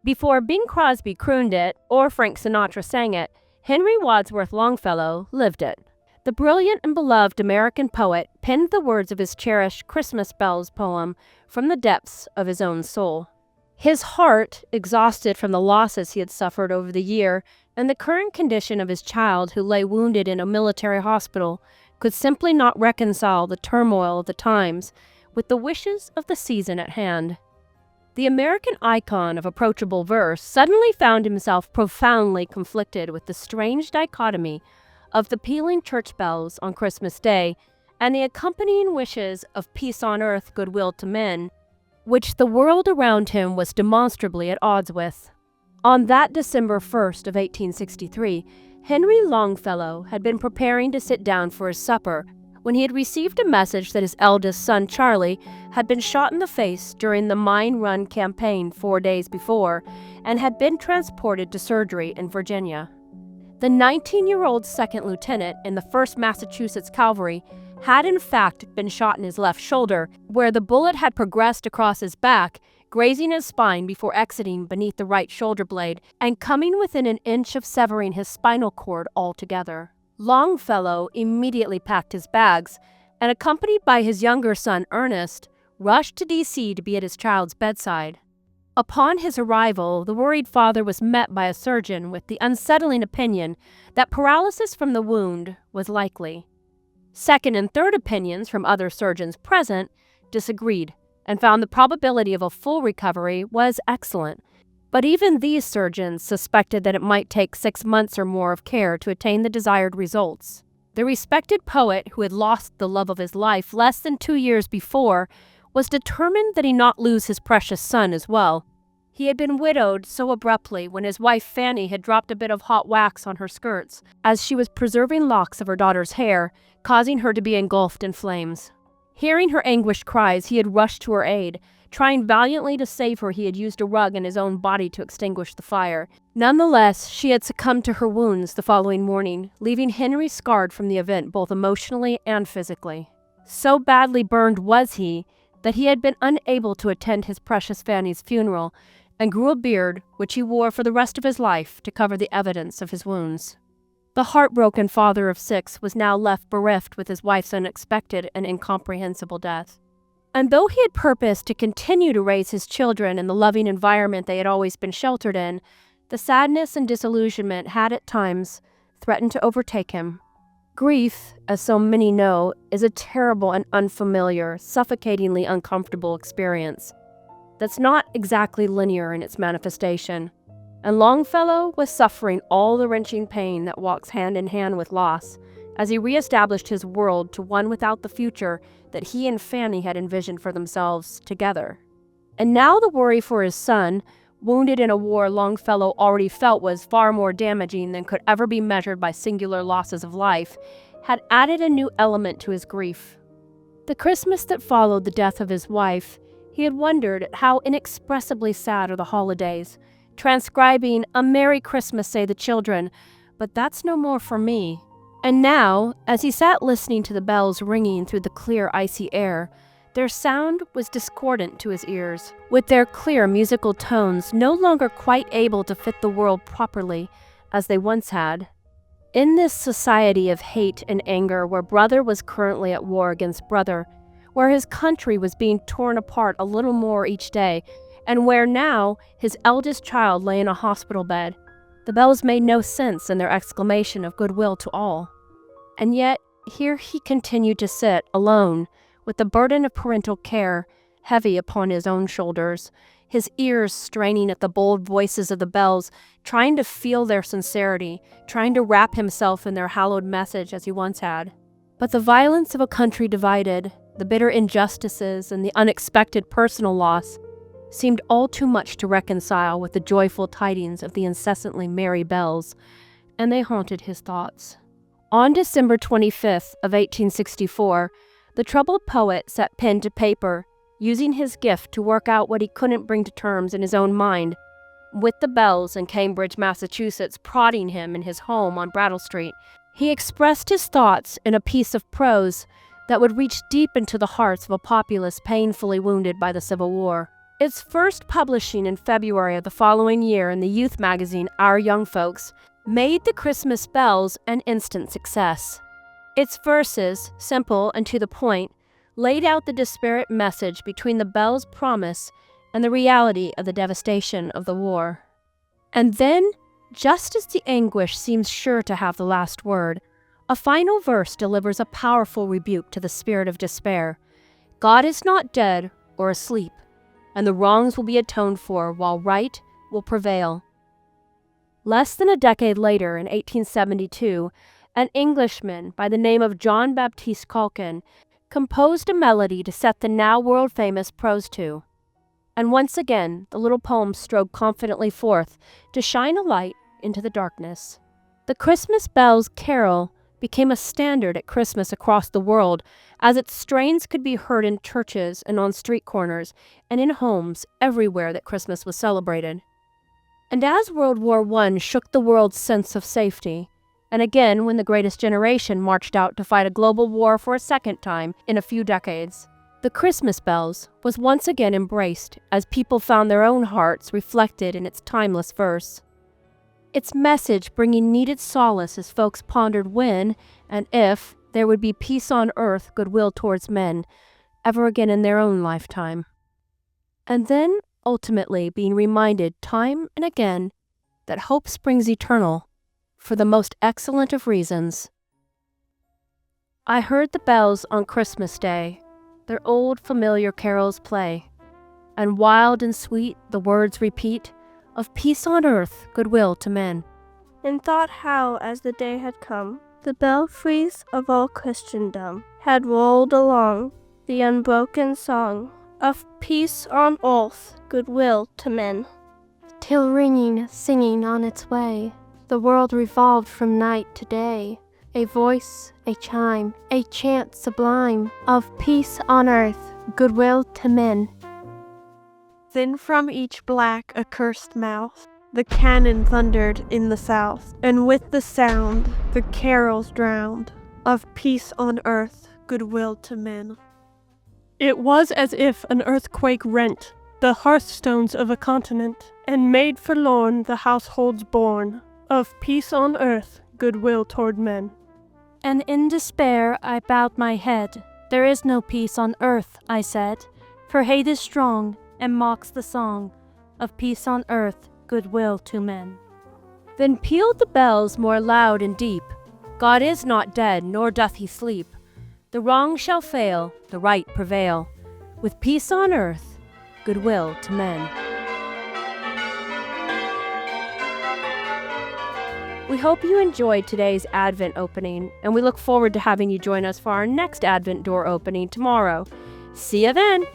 Before Bing Crosby crooned it or Frank Sinatra sang it, Henry Wadsworth Longfellow lived it. The brilliant and beloved American poet penned the words of his cherished Christmas Bells poem from the depths of his own soul. His heart, exhausted from the losses he had suffered over the year and the current condition of his child who lay wounded in a military hospital, could simply not reconcile the turmoil of the times with the wishes of the season at hand. The American icon of approachable verse suddenly found himself profoundly conflicted with the strange dichotomy of the pealing church bells on Christmas Day and the accompanying wishes of peace on earth, goodwill to men, which the world around him was demonstrably at odds with. On that December 1st of 1863, Henry Longfellow had been preparing to sit down for his supper when he had received a message that his eldest son, Charlie, had been shot in the face during the Mine Run campaign 4 days before and had been transported to surgery in Virginia. The 19-year-old second lieutenant in the 1st Massachusetts Cavalry had in fact been shot in his left shoulder, where the bullet had progressed across his back, grazing his spine before exiting beneath the right shoulder blade and coming within an inch of severing his spinal cord altogether. Longfellow immediately packed his bags and, accompanied by his younger son Ernest, rushed to D.C. to be at his child's bedside. Upon his arrival, the worried father was met by a surgeon with the unsettling opinion that paralysis from the wound was likely. Second and third opinions from other surgeons present disagreed and found the probability of a full recovery was excellent. But even these surgeons suspected that it might take 6 months or more of care to attain the desired results. The respected poet, who had lost the love of his life less than 2 years before, was determined that he not lose his precious son as well. He had been widowed so abruptly when his wife Fanny had dropped a bit of hot wax on her skirts as she was preserving locks of her daughter's hair, causing her to be engulfed in flames. Hearing her anguished cries, he had rushed to her aid. Trying valiantly to save her, he had used a rug and his own body to extinguish the fire. Nonetheless, she had succumbed to her wounds the following morning, leaving Henry scarred from the event both emotionally and physically. So badly burned was he that he had been unable to attend his precious Fanny's funeral and grew a beard, which he wore for the rest of his life to cover the evidence of his wounds. The heartbroken father of 6 was now left bereft with his wife's unexpected and incomprehensible death. And though he had purposed to continue to raise his children in the loving environment they had always been sheltered in, the sadness and disillusionment had at times threatened to overtake him. Grief, as so many know, is a terrible and unfamiliar, suffocatingly uncomfortable experience that's not exactly linear in its manifestation. And Longfellow was suffering all the wrenching pain that walks hand in hand with loss, as he reestablished his world to one without the future that he and Fanny had envisioned for themselves together. And now the worry for his son, wounded in a war Longfellow already felt was far more damaging than could ever be measured by singular losses of life, had added a new element to his grief. The Christmas that followed the death of his wife, he had wondered at how inexpressibly sad are the holidays, transcribing "A Merry Christmas, say the children, but that's no more for me." And now, as he sat listening to the bells ringing through the clear, icy air, their sound was discordant to his ears, with their clear musical tones no longer quite able to fit the world properly, as they once had. In this society of hate and anger, where brother was currently at war against brother, where his country was being torn apart a little more each day, and where now his eldest child lay in a hospital bed, the bells made no sense in their exclamation of goodwill to all. And yet, here he continued to sit, alone, with the burden of parental care heavy upon his own shoulders, his ears straining at the bold voices of the bells, trying to feel their sincerity, trying to wrap himself in their hallowed message as he once had. But the violence of a country divided, the bitter injustices, and the unexpected personal loss seemed all too much to reconcile with the joyful tidings of the incessantly merry bells, and they haunted his thoughts. On December 25th of 1864, the troubled poet set pen to paper, using his gift to work out what he couldn't bring to terms in his own mind, with the bells in Cambridge, Massachusetts, prodding him in his home on Brattle Street. He expressed his thoughts in a piece of prose that would reach deep into the hearts of a populace painfully wounded by the Civil War. Its first publishing in February of the following year in the youth magazine Our Young Folks made the Christmas bells an instant success. Its verses, simple and to the point, laid out the disparate message between the bells' promise and the reality of the devastation of the war. And then, just as the anguish seems sure to have the last word, a final verse delivers a powerful rebuke to the spirit of despair. God is not dead or asleep, and the wrongs will be atoned for while right will prevail. Less than a decade later, in 1872, an Englishman by the name of John Baptiste Calkin composed a melody to set the now world-famous prose to. And once again, the little poem strode confidently forth to shine a light into the darkness. The Christmas Bells Carol became a standard at Christmas across the world, as its strains could be heard in churches and on street corners and in homes everywhere that Christmas was celebrated. And as World War I shook the world's sense of safety, and again when the greatest generation marched out to fight a global war for a second time in a few decades, the Christmas bells was once again embraced as people found their own hearts reflected in its timeless verse. Its message bringing needed solace as folks pondered when, and if, there would be peace on earth, goodwill towards men, ever again in their own lifetime. And then, ultimately, being reminded time and again that hope springs eternal, for the most excellent of reasons. I heard the bells on Christmas Day, their old familiar carols play, and wild and sweet the words repeat of peace on earth, goodwill to men. And thought how, as the day had come, the belfries of all Christendom had rolled along the unbroken song of peace on earth, goodwill to men. Till ringing, singing on its way, the world revolved from night to day, a voice, a chime, a chant sublime of peace on earth, goodwill to men. Then from each black accursed mouth the cannon thundered in the south, and with the sound the carols drowned of peace on earth, goodwill to men. It was as if an earthquake rent the hearthstones of a continent, and made forlorn the households born of peace on earth, goodwill toward men. And in despair I bowed my head. There is no peace on earth, I said, for hate is strong and mocks the song of peace on earth, goodwill to men. Then pealed the bells more loud and deep. God is not dead, nor doth he sleep. The wrong shall fail, the right prevail, with peace on earth, goodwill to men. We hope you enjoyed today's Advent opening, and we look forward to having you join us for our next Advent door opening tomorrow. See you then!